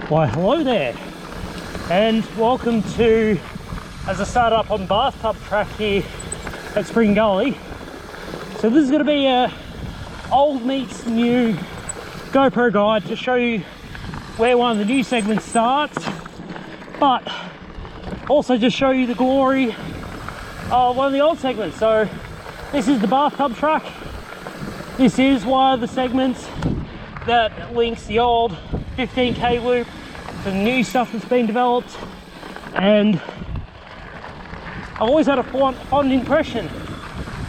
Why, hello there, and welcome to, as I start up on Bathtub Track here at Spring Gully. So this is going to be a old meets new GoPro guide to show you where one of the new segments starts, but also just show you the glory of one of the old segments. So this is the Bathtub Track. This is one of the segments that links the old 15k loop to the new stuff that's been developed, and I've always had a fond impression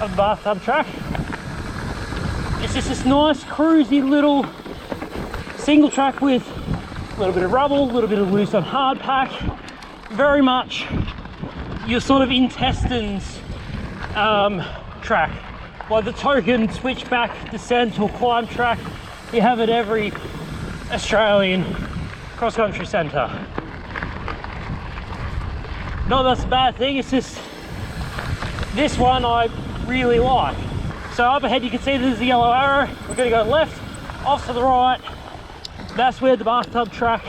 of the Bathtub Track. It's just this nice cruisy little single track with a little bit of rubble, a little bit of loose on hard pack, very much your sort of intestines track, like the token switchback descent or climb track you have at every Australian cross-country centre. Not that's a bad thing, it's just this one I really like. So up ahead you can see there's the yellow arrow. We're going to go left, off to the right. That's where the Bathtub Track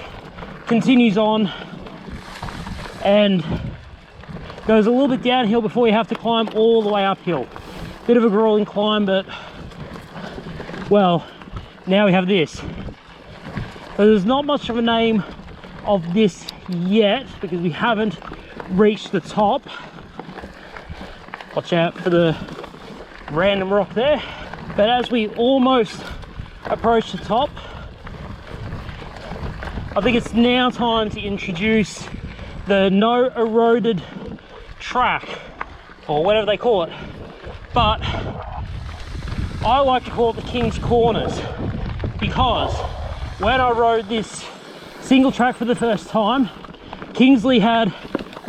continues on and goes a little bit downhill before you have to climb all the way uphill. Bit of a grueling climb, but well, now we have this. So there's not much of a name of this yet because we haven't reached the top. Watch out for the random rock there. But as we almost approach the top, I think it's now time to introduce the No Eroded Track, or whatever they call it. But I like to call it the King's Corners, because when I rode this single track for the first time, Kingsley had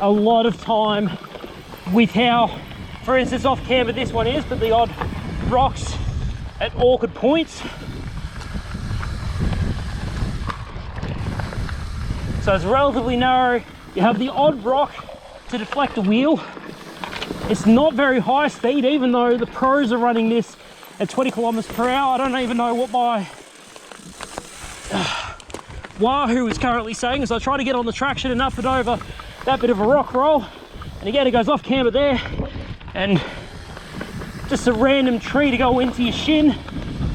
a lot of time with how, for instance, off camber this one is, but the odd rocks at awkward points. So it's relatively narrow. You have the odd rock to deflect the wheel. It's not very high speed, even though the pros are running this at 20 kilometers per hour. I don't even know what my Wahoo is currently saying, as I try to get on the traction and up and over that bit of a rock roll. And again, it goes off camber there, and just a random tree to go into your shin.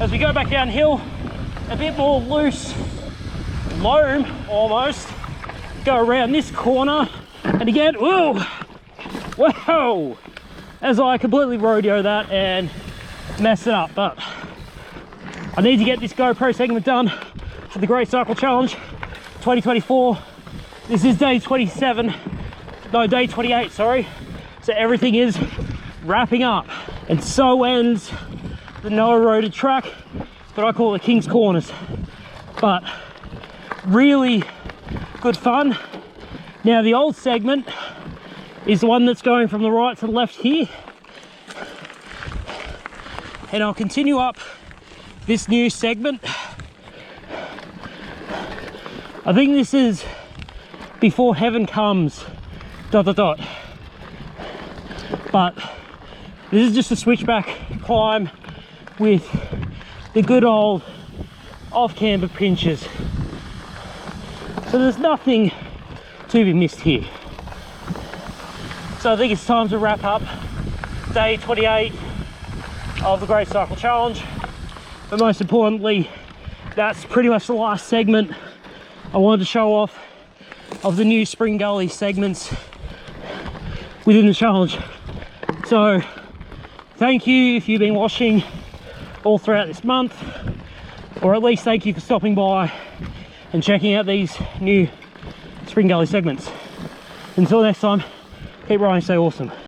As we go back downhill, a bit more loose loam almost. Go around this corner, and again, whoa, whoa, as I completely rodeo that and mess it up. But I need to get this GoPro segment done for the Great Cycle Challenge 2024. This is day 27, no, day 28, sorry. So everything is wrapping up, and so ends the No Eroded Track, but I call it King's Corners. But really good fun. Now the old segment is the one that's going from the right to the left here, and I'll continue up this new segment. I think this is before heaven comes ... But this is just a switchback climb with the good old off camber pinches. So there's nothing to be missed here. So I think it's time to wrap up day 28 of the Great Cycle Challenge. But most importantly, that's pretty much the last segment I wanted to show off of the new Spring Gully segments within the challenge. So thank you if you've been watching all throughout this month, or at least thank you for stopping by and checking out these new Spring Gully segments. Until next time, keep riding, stay awesome.